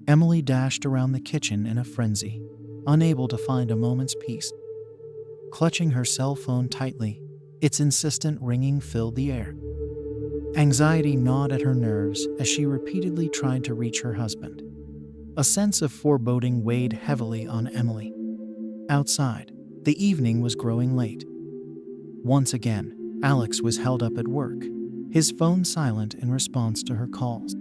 Emily dashed around the kitchen in a frenzy, unable to find a moment's peace. Clutching her cell phone tightly, its insistent ringing filled the air. Anxiety gnawed at her nerves as she repeatedly tried to reach her husband. A sense of foreboding weighed heavily on Emily. Outside, the evening was growing late. Once again, Alex was held up at work, his phone silent in response to her calls.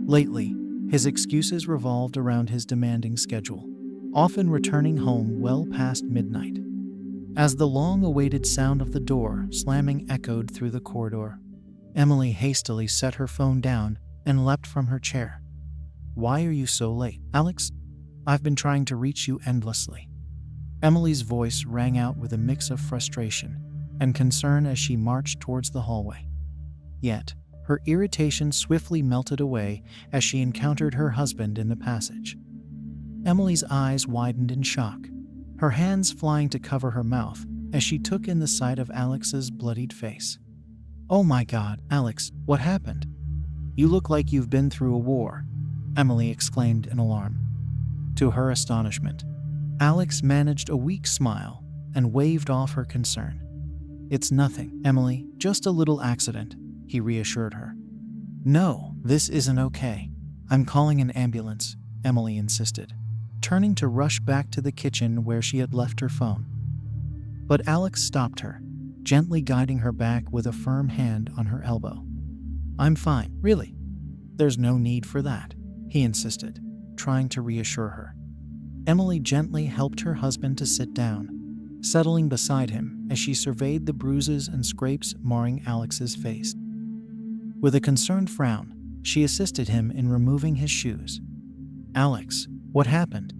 Lately, his excuses revolved around his demanding schedule, often returning home well past midnight. As the long-awaited sound of the door slamming echoed through the corridor, Emily hastily set her phone down and leapt from her chair. "Why are you so late, Alex? I've been trying to reach you endlessly." Emily's voice rang out with a mix of frustration and concern as she marched towards the hallway. Yet, her irritation swiftly melted away as she encountered her husband in the passage. Emily's eyes widened in shock, her hands flying to cover her mouth as she took in the sight of Alex's bloodied face. "Oh my God, Alex, what happened? You look like you've been through a war," Emily exclaimed in alarm. To her astonishment, Alex managed a weak smile and waved off her concern. "It's nothing, Emily, just a little accident," he reassured her. "No, this isn't okay. I'm calling an ambulance," Emily insisted, turning to rush back to the kitchen where she had left her phone. But Alex stopped her, gently guiding her back with a firm hand on her elbow. "I'm fine, really. There's no need for that," he insisted, trying to reassure her. Emily gently helped her husband to sit down, settling beside him as she surveyed the bruises and scrapes marring Alex's face. With a concerned frown, she assisted him in removing his shoes. "Alex, what happened?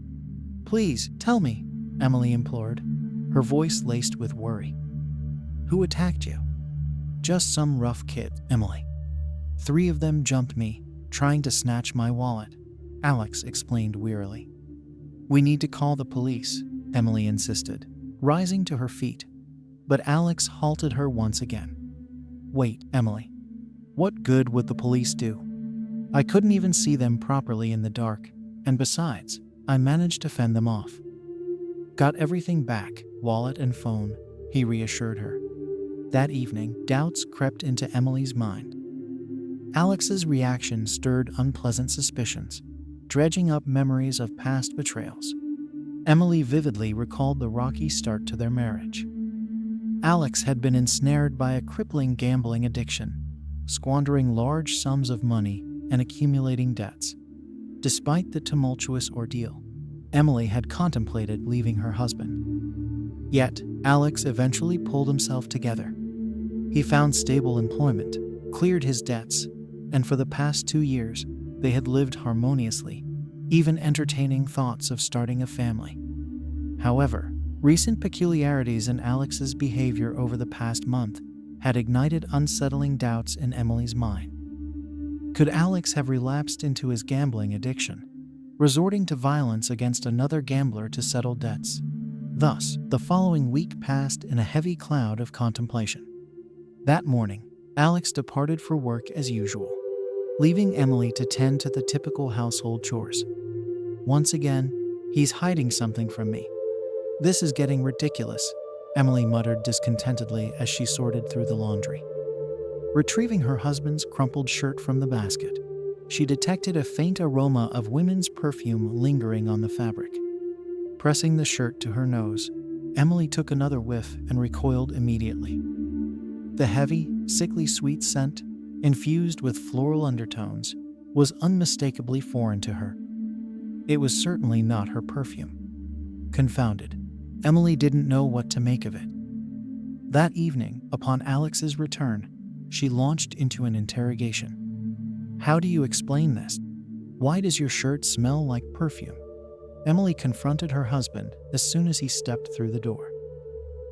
Please, tell me," Emily implored, her voice laced with worry. "Who attacked you?" "Just some rough kid, Emily. 3 of them jumped me, trying to snatch my wallet," Alex explained wearily. "We need to call the police," Emily insisted, rising to her feet. But Alex halted her once again. "Wait, Emily. What good would the police do? I couldn't even see them properly in the dark, and besides, I managed to fend them off." "Got everything back, wallet and phone," he reassured her. That evening, doubts crept into Emily's mind. Alex's reaction stirred unpleasant suspicions, dredging up memories of past betrayals. Emily vividly recalled the rocky start to their marriage. Alex had been ensnared by a crippling gambling addiction, squandering large sums of money and accumulating debts. Despite the tumultuous ordeal, Emily had contemplated leaving her husband. Yet, Alex eventually pulled himself together. He found stable employment, cleared his debts, and for the past 2 years, they had lived harmoniously, even entertaining thoughts of starting a family. However, recent peculiarities in Alex's behavior over the past month had ignited unsettling doubts in Emily's mind. Could Alex have relapsed into his gambling addiction, resorting to violence against another gambler to settle debts? Thus, the following week passed in a heavy cloud of contemplation. That morning, Alex departed for work as usual, leaving Emily to tend to the typical household chores. "Once again, he's hiding something from me. This is getting ridiculous," Emily muttered discontentedly as she sorted through the laundry. Retrieving her husband's crumpled shirt from the basket, she detected a faint aroma of women's perfume lingering on the fabric. Pressing the shirt to her nose, Emily took another whiff and recoiled immediately. The heavy, sickly sweet scent, infused with floral undertones, was unmistakably foreign to her. It was certainly not her perfume. Confounded, Emily didn't know what to make of it. That evening, upon Alex's return, she launched into an interrogation. "How do you explain this? Why does your shirt smell like perfume?" Emily confronted her husband as soon as he stepped through the door.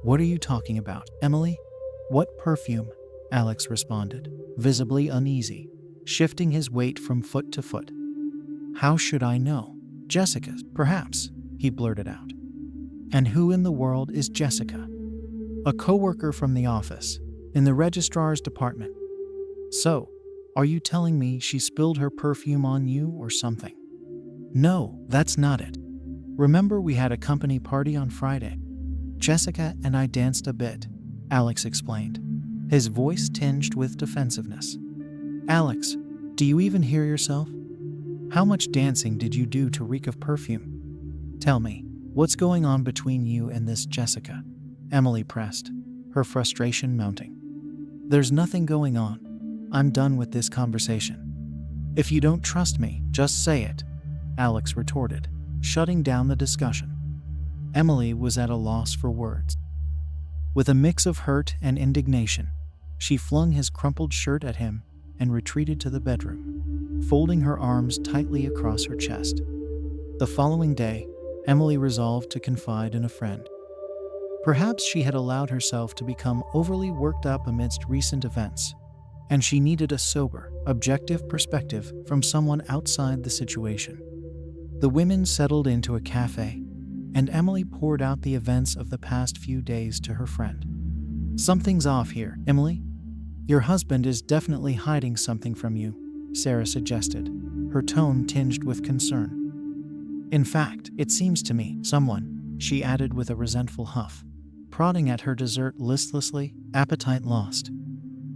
"What are you talking about, Emily? What perfume?" Alex responded, visibly uneasy, shifting his weight from foot to foot. "How should I know? Jessica's, perhaps," he blurted out. "And who in the world is Jessica?" "A coworker from the office, in the registrar's department." "So, are you telling me she spilled her perfume on you or something?" No, that's not it. Remember we had a company party on Friday? Jessica and I danced a bit, Alex explained, his voice tinged with defensiveness. Alex, do you even hear yourself? How much dancing did you do to reek of perfume? Tell me, what's going on between you and this Jessica? Emily pressed, her frustration mounting. There's nothing going on. I'm done with this conversation. If you don't trust me, just say it, Alex retorted, shutting down the discussion. Emily was at a loss for words. With a mix of hurt and indignation, she flung his crumpled shirt at him and retreated to the bedroom, folding her arms tightly across her chest. The following day, Emily resolved to confide in a friend. Perhaps she had allowed herself to become overly worked up amidst recent events, and she needed a sober, objective perspective from someone outside the situation. The women settled into a cafe, and Emily poured out the events of the past few days to her friend. Something's off here, Emily. Your husband is definitely hiding something from you, Sarah suggested, her tone tinged with concern. In fact, it seems to me, someone, she added with a resentful huff, prodding at her dessert listlessly, appetite lost.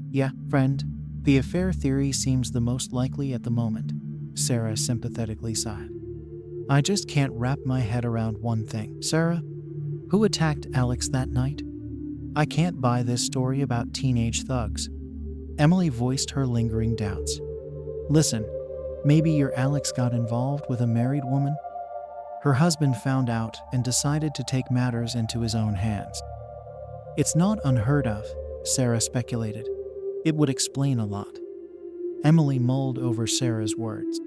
Yeah, friend, the affair theory seems the most likely at the moment, Sarah sympathetically sighed. I just can't wrap my head around one thing. Sarah, who attacked Alex that night? I can't buy this story about teenage thugs. Emily voiced her lingering doubts. Listen, maybe your Alex got involved with a married woman? Her husband found out and decided to take matters into his own hands. It's not unheard of, Sarah speculated. It would explain a lot. Emily mulled over Sarah's words.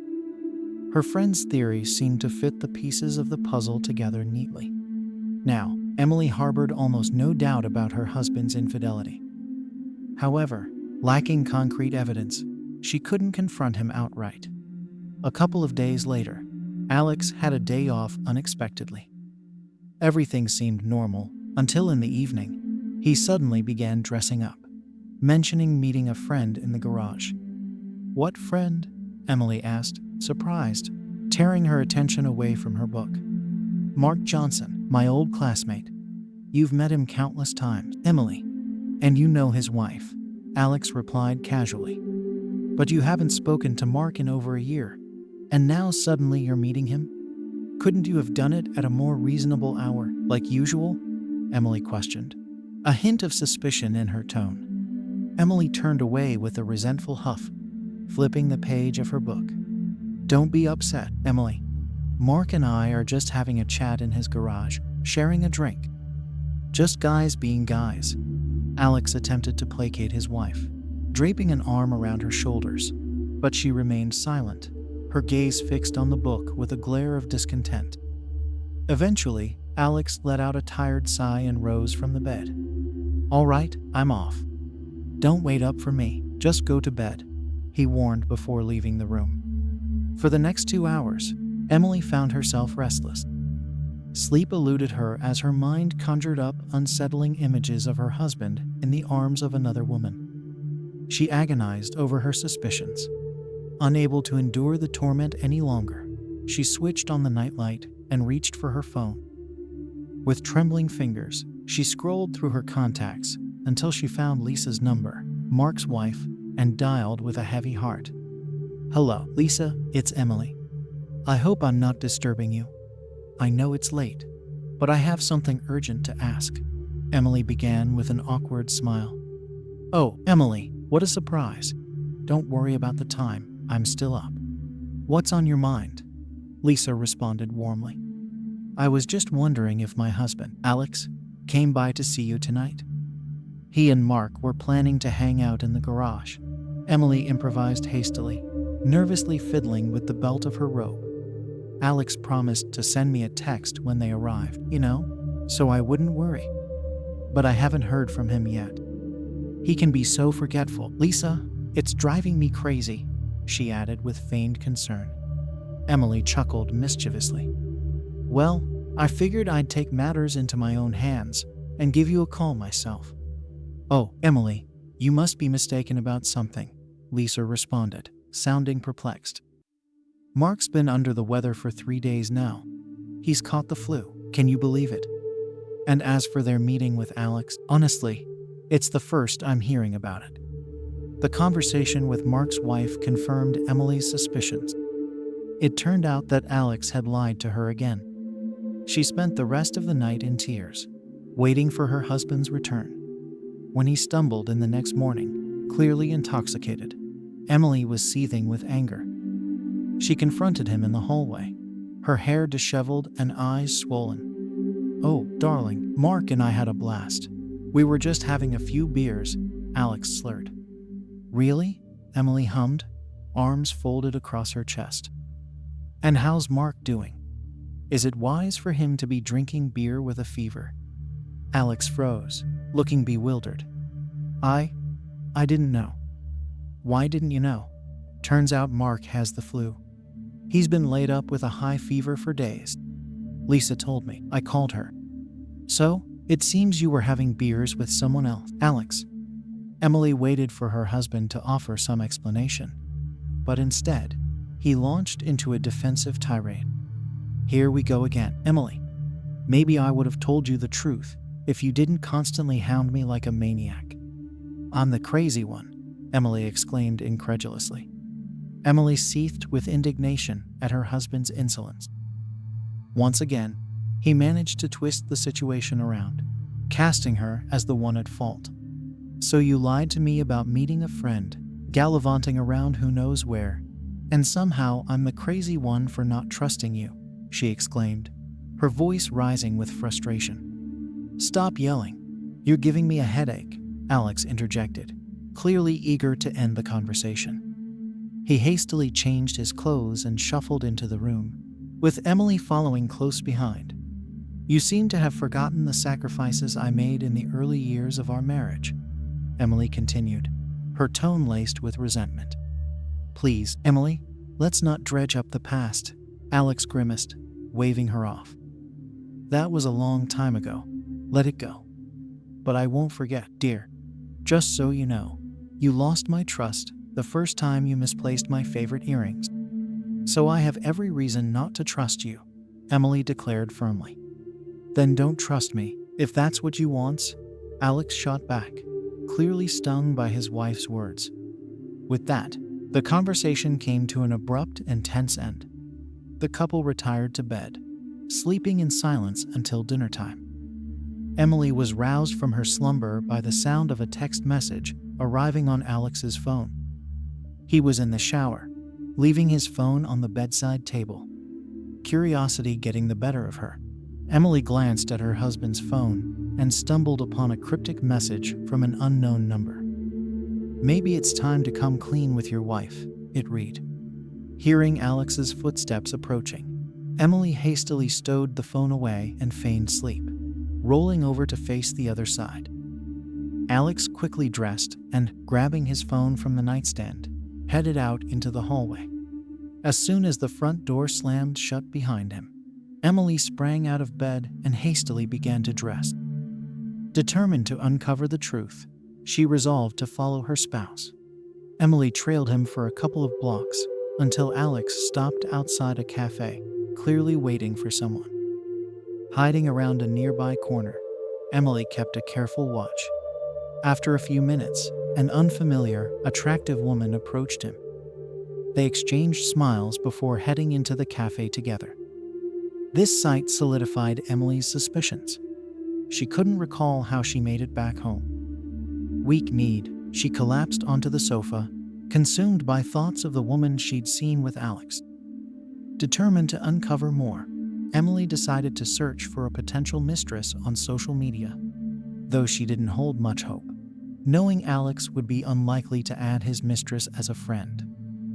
Her friend's theory seemed to fit the pieces of the puzzle together neatly. Now, Emily harbored almost no doubt about her husband's infidelity. However, lacking concrete evidence, she couldn't confront him outright. A couple of days later, Alex had a day off unexpectedly. Everything seemed normal until in the evening, he suddenly began dressing up, mentioning meeting a friend in the garage. What friend? Emily asked, surprised, tearing her attention away from her book. Mark Johnson, my old classmate. You've met him countless times, Emily. And you know his wife, Alex replied casually. But you haven't spoken to Mark in over a year, and now suddenly you're meeting him? Couldn't you have done it at a more reasonable hour, like usual? Emily questioned, a hint of suspicion in her tone. Emily turned away with a resentful huff, flipping the page of her book. Don't be upset, Emily. Mark and I are just having a chat in his garage, sharing a drink. Just guys being guys. Alex attempted to placate his wife, draping an arm around her shoulders, but she remained silent, her gaze fixed on the book with a glare of discontent. Eventually, Alex let out a tired sigh and rose from the bed. All right, I'm off. Don't wait up for me, just go to bed, he warned before leaving the room. For the next 2 hours, Emily found herself restless. Sleep eluded her as her mind conjured up unsettling images of her husband in the arms of another woman. She agonized over her suspicions. Unable to endure the torment any longer, she switched on the nightlight and reached for her phone. With trembling fingers, she scrolled through her contacts until she found Lisa's number, Mark's wife, and dialed with a heavy heart. Hello, Lisa, it's Emily. I hope I'm not disturbing you. I know it's late, but I have something urgent to ask. Emily began with an awkward smile. Oh, Emily, what a surprise. Don't worry about the time, I'm still up. What's on your mind? Lisa responded warmly. I was just wondering if my husband, Alex, came by to see you tonight. He and Mark were planning to hang out in the garage. Emily improvised hastily, nervously fiddling with the belt of her robe. Alex promised to send me a text when they arrived, so I wouldn't worry. But I haven't heard from him yet. He can be so forgetful. Lisa, it's driving me crazy, she added with feigned concern. Emily chuckled mischievously. Well, I figured I'd take matters into my own hands and give you a call myself. Oh, Emily, you must be mistaken about something, Lisa responded, sounding perplexed. Mark's been under the weather for 3 days now. He's caught the flu. Can you believe it? And as for their meeting with Alex, honestly, it's the first I'm hearing about it. The conversation with Mark's wife confirmed Emily's suspicions. It turned out that Alex had lied to her again. She spent the rest of the night in tears, waiting for her husband's return. When he stumbled in the next morning, clearly intoxicated, Emily was seething with anger. She confronted him in the hallway, her hair disheveled and eyes swollen. "Oh, darling, Mark and I had a blast. We were just having a few beers," Alex slurred. "Really?" Emily hummed, arms folded across her chest. "And how's Mark doing? Is it wise for him to be drinking beer with a fever?" Alex froze, looking bewildered. I didn't know." "Why didn't you know?" "Turns out Mark has the flu. He's been laid up with a high fever for days. Lisa told me. I called her." "So, it seems you were having beers with someone else." "Alex." Emily waited for her husband to offer some explanation, but instead, he launched into a defensive tirade. "Here we go again. Emily, maybe I would have told you the truth if you didn't constantly hound me like a maniac." "I'm the crazy one," Emily exclaimed incredulously. Emily seethed with indignation at her husband's insolence. Once again, he managed to twist the situation around, casting her as the one at fault. "So you lied to me about meeting a friend, gallivanting around who knows where, and somehow I'm the crazy one for not trusting you," she exclaimed, her voice rising with frustration. "Stop yelling. You're giving me a headache," Alex interjected, clearly eager to end the conversation. He hastily changed his clothes and shuffled into the room, with Emily following close behind. "You seem to have forgotten the sacrifices I made in the early years of our marriage," Emily continued, her tone laced with resentment. "Please, Emily, let's not dredge up the past," Alex grimaced, waving her off. "That was a long time ago. Let it go. But I won't forget, dear. Just so you know, you lost my trust the first time you misplaced my favorite earrings. So I have every reason not to trust you," Emily declared firmly. "Then don't trust me, if that's what you want," Alex shot back, clearly stung by his wife's words. With that, the conversation came to an abrupt and tense end. The couple retired to bed, sleeping in silence until dinner time. Emily was roused from her slumber by the sound of a text message arriving on Alex's phone. He was in the shower, leaving his phone on the bedside table. Curiosity getting the better of her, Emily glanced at her husband's phone and stumbled upon a cryptic message from an unknown number. "Maybe it's time to come clean with your wife," it read. Hearing Alex's footsteps approaching, Emily hastily stowed the phone away and feigned sleep, rolling over to face the other side. Alex quickly dressed and, grabbing his phone from the nightstand, headed out into the hallway. As soon as the front door slammed shut behind him, Emily sprang out of bed and hastily began to dress. Determined to uncover the truth, she resolved to follow her spouse. Emily trailed him for a couple of blocks until Alex stopped outside a cafe, clearly waiting for someone. Hiding around a nearby corner, Emily kept a careful watch. After a few minutes, an unfamiliar, attractive woman approached him. They exchanged smiles before heading into the cafe together. This sight solidified Emily's suspicions. She couldn't recall how she made it back home. Weak-kneed, she collapsed onto the sofa, consumed by thoughts of the woman she'd seen with Alex. Determined to uncover more, Emily decided to search for a potential mistress on social media, though she didn't hold much hope. Knowing Alex would be unlikely to add his mistress as a friend,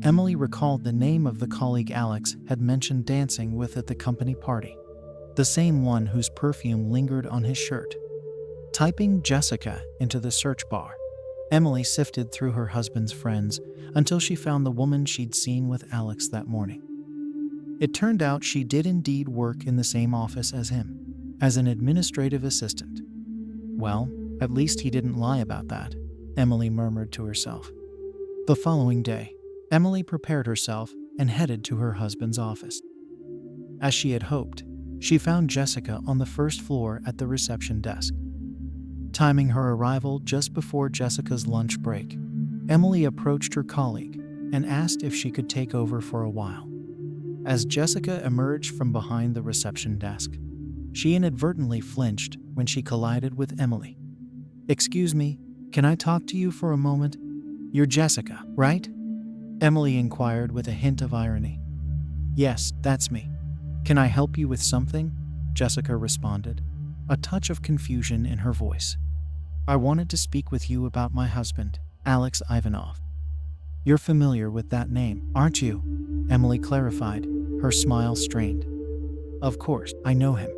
Emily recalled the name of the colleague Alex had mentioned dancing with at the company party, the same one whose perfume lingered on his shirt. Typing Jessica into the search bar, Emily sifted through her husband's friends until she found the woman she'd seen with Alex that morning. It turned out she did indeed work in the same office as him, as an administrative assistant. Well, at least he didn't lie about that, Emily murmured to herself. The following day, Emily prepared herself and headed to her husband's office. As she had hoped, she found Jessica on the first floor at the reception desk. Timing her arrival just before Jessica's lunch break, Emily approached her colleague and asked if she could take over for a while. As Jessica emerged from behind the reception desk, she inadvertently flinched when she collided with Emily. "Excuse me, can I talk to you for a moment? You're Jessica, right?" Emily inquired with a hint of irony. "Yes, that's me. Can I help you with something?" Jessica responded, a touch of confusion in her voice. "I wanted to speak with you about my husband, Alex Ivanov." "You're familiar with that name, aren't you?" Emily clarified, her smile strained. "Of course, I know him.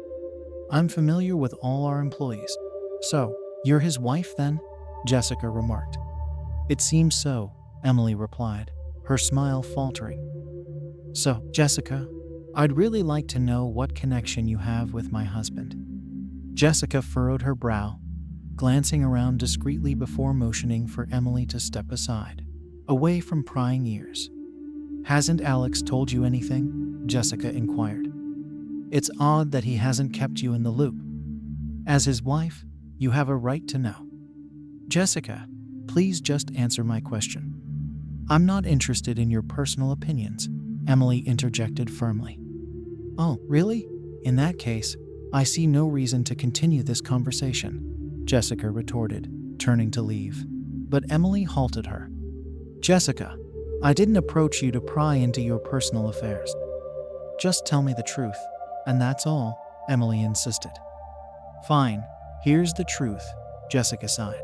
I'm familiar with all our employees." "So, you're his wife then?" Jessica remarked. "It seems so," Emily replied, her smile faltering. "So, Jessica, I'd really like to know what connection you have with my husband." Jessica furrowed her brow, glancing around discreetly before motioning for Emily to step aside, away from prying ears. "Hasn't Alex told you anything?" Jessica inquired. "It's odd that he hasn't kept you in the loop. As his wife, you have a right to know." "Jessica, please just answer my question." "I'm not interested in your personal opinions," Emily interjected firmly. "Oh, really? In that case, I see no reason to continue this conversation," Jessica retorted, turning to leave. But Emily halted her. "Jessica, I didn't approach you to pry into your personal affairs. Just tell me the truth, and that's all," Emily insisted. "Fine, here's the truth," Jessica sighed.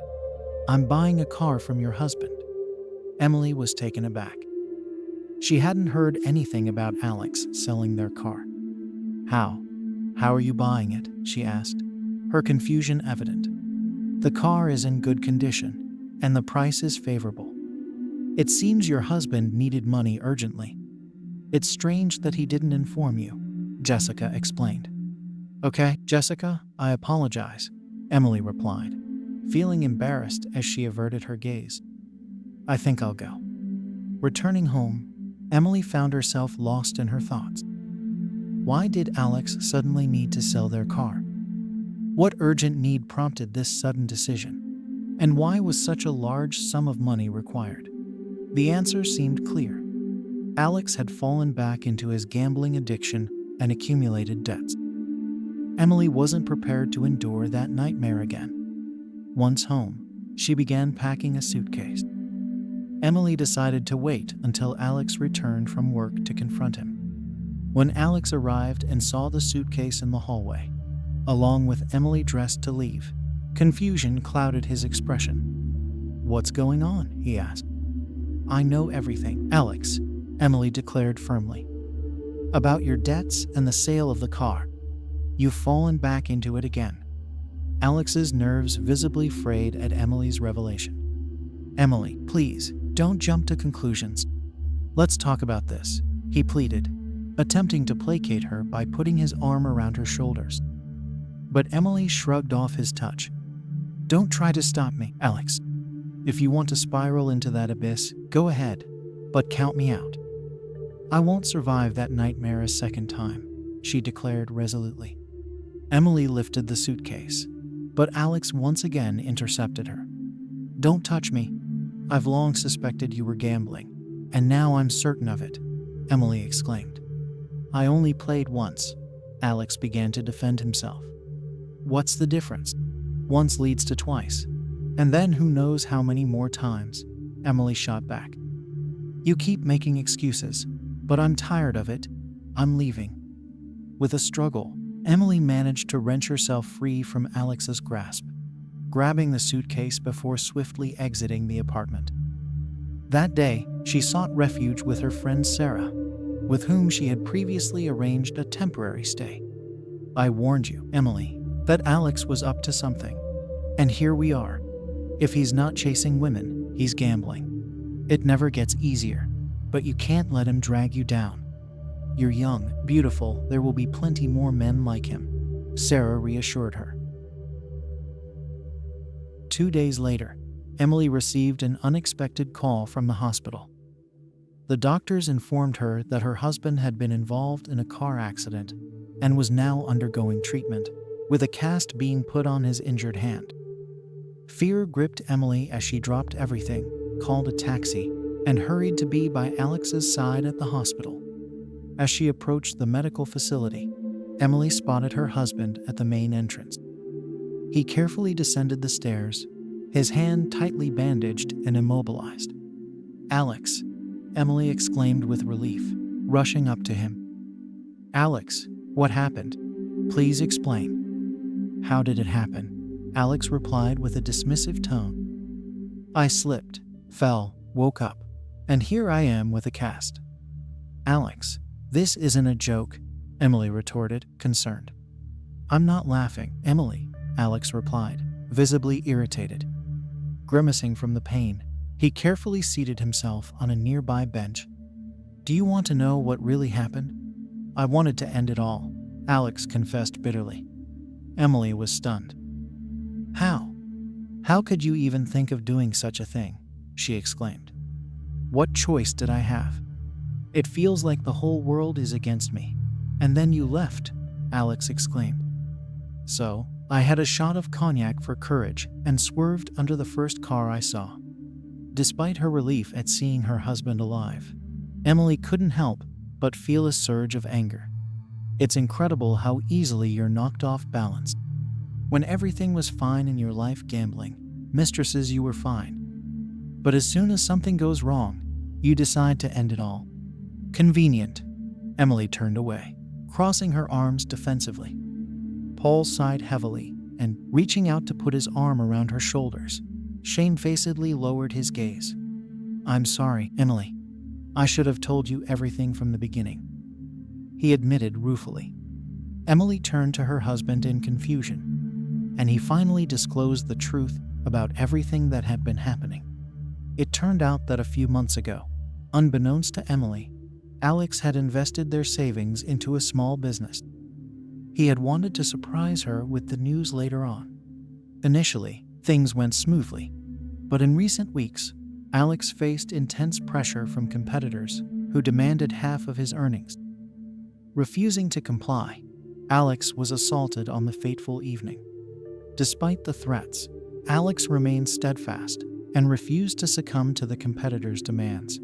"I'm buying a car from your husband." Emily was taken aback. She hadn't heard anything about Alex selling their car. How? How are you buying it?" she asked, her confusion evident. "The car is in good condition, and the price is favorable. It seems your husband needed money urgently. It's strange that he didn't inform you," Jessica explained. "Okay, Jessica, I apologize," Emily replied, feeling embarrassed as she averted her gaze. "I think I'll go." Returning home, Emily found herself lost in her thoughts. Why did Alex suddenly need to sell their car? What urgent need prompted this sudden decision? And why was such a large sum of money required? The answer seemed clear. Alex had fallen back into his gambling addiction and accumulated debts. Emily wasn't prepared to endure that nightmare again. Once home, she began packing a suitcase. Emily decided to wait until Alex returned from work to confront him. When Alex arrived and saw the suitcase in the hallway, along with Emily dressed to leave, confusion clouded his expression. "What's going on?" he asked. "I know everything, Alex," Emily declared firmly. "About your debts and the sale of the car. You've fallen back into it again." Alex's nerves visibly frayed at Emily's revelation. "Emily, please, don't jump to conclusions. Let's talk about this," he pleaded, attempting to placate her by putting his arm around her shoulders. But Emily shrugged off his touch. "Don't try to stop me, Alex. If you want to spiral into that abyss, go ahead, but count me out. I won't survive that nightmare a second time," she declared resolutely. Emily lifted the suitcase, but Alex once again intercepted her. "Don't touch me. I've long suspected you were gambling, and now I'm certain of it," Emily exclaimed. "I only played once," Alex began to defend himself. "What's the difference? Once leads to twice, and then who knows how many more times," Emily shot back. "You keep making excuses, but I'm tired of it. I'm leaving." With a struggle, Emily managed to wrench herself free from Alex's grasp, grabbing the suitcase before swiftly exiting the apartment. That day, she sought refuge with her friend Sarah, with whom she had previously arranged a temporary stay. "I warned you, Emily, that Alex was up to something. And here we are. If he's not chasing women, he's gambling. It never gets easier, but you can't let him drag you down. You're young, beautiful, there will be plenty more men like him," Sarah reassured her. 2 days later, Emily received an unexpected call from the hospital. The doctors informed her that her husband had been involved in a car accident and was now undergoing treatment, with a cast being put on his injured hand. Fear gripped Emily as she dropped everything, called a taxi, and hurried to be by Alex's side at the hospital. As she approached the medical facility, Emily spotted her husband at the main entrance. He carefully descended the stairs, his hand tightly bandaged and immobilized. "Alex," Emily exclaimed with relief, rushing up to him. "Alex, what happened? Please explain." "How did it happen?" Alex replied with a dismissive tone. "I slipped, fell, woke up, and here I am with a cast." "Alex, this isn't a joke," Emily retorted, concerned. "I'm not laughing, Emily," Alex replied, visibly irritated. Grimacing from the pain, he carefully seated himself on a nearby bench. "Do you want to know what really happened? I wanted to end it all," Alex confessed bitterly. Emily was stunned. "How? How could you even think of doing such a thing?" she exclaimed. "What choice did I have? It feels like the whole world is against me. And then you left," Alex exclaimed. "So, I had a shot of cognac for courage and swerved under the first car I saw." Despite her relief at seeing her husband alive, Emily couldn't help but feel a surge of anger. It's incredible how easily you're knocked off balance. When everything was fine in your life gambling, mistresses, you were fine. But as soon as something goes wrong, you decide to end it all. Convenient. Emily turned away, crossing her arms defensively. Paul sighed heavily and, reaching out to put his arm around her shoulders, shamefacedly lowered his gaze. "I'm sorry, Emily. I should have told you everything from the beginning," he admitted ruefully. Emily turned to her husband in confusion, and he finally disclosed the truth about everything that had been happening. It turned out that a few months ago, unbeknownst to Emily, Alex had invested their savings into a small business. He had wanted to surprise her with the news later on. Initially, things went smoothly, but in recent weeks, Alex faced intense pressure from competitors who demanded half of his earnings. Refusing to comply, Alex was assaulted on the fateful evening. Despite the threats, Alex remained steadfast and refused to succumb to the competitors' demands,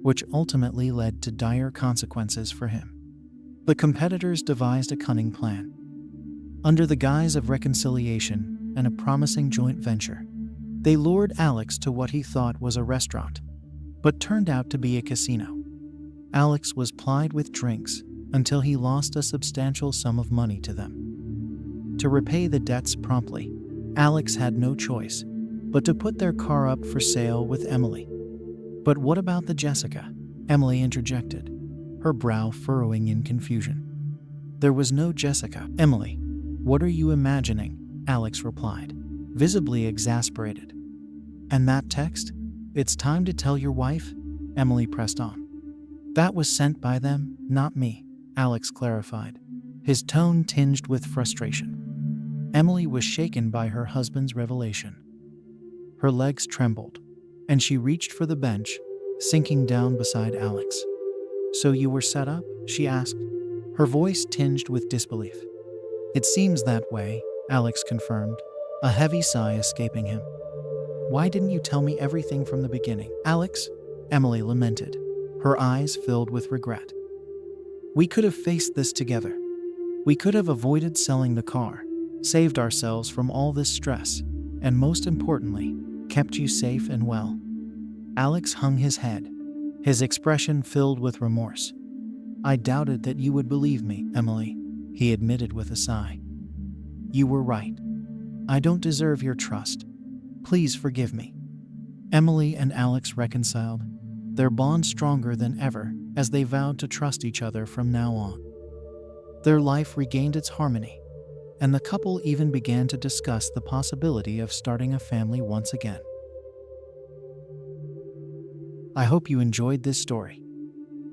which ultimately led to dire consequences for him. The competitors devised a cunning plan. Under the guise of reconciliation and a promising joint venture, they lured Alex to what he thought was a restaurant, but turned out to be a casino. Alex was plied with drinks until he lost a substantial sum of money to them. To repay the debts promptly, Alex had no choice but to put their car up for sale with Emily. "But what about the Jessica?" Emily interjected, her brow furrowing in confusion. "There was no Jessica, Emily. What are you imagining?" Alex replied, visibly exasperated. "And that text? It's time to tell your wife?" Emily pressed on. "That was sent by them, not me," Alex clarified, his tone tinged with frustration. Emily was shaken by her husband's revelation. Her legs trembled, and she reached for the bench, sinking down beside Alex. "So you were set up?" she asked, her voice tinged with disbelief. "It seems that way," Alex confirmed, a heavy sigh escaping him. "Why didn't you tell me everything from the beginning, Alex?" Emily lamented, her eyes filled with regret. "We could have faced this together. We could have avoided selling the car, saved ourselves from all this stress, and most importantly, kept you safe and well." Alex hung his head, his expression filled with remorse. "I doubted that you would believe me, Emily," he admitted with a sigh. "You were right. I don't deserve your trust. Please forgive me." Emily and Alex reconciled, their bond stronger than ever as they vowed to trust each other from now on. Their life regained its harmony, and the couple even began to discuss the possibility of starting a family once again. I hope you enjoyed this story.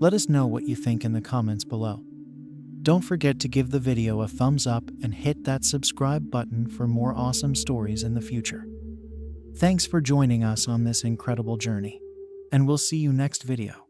Let us know what you think in the comments below. Don't forget to give the video a thumbs up and hit that subscribe button for more awesome stories in the future. Thanks for joining us on this incredible journey, and we'll see you next video.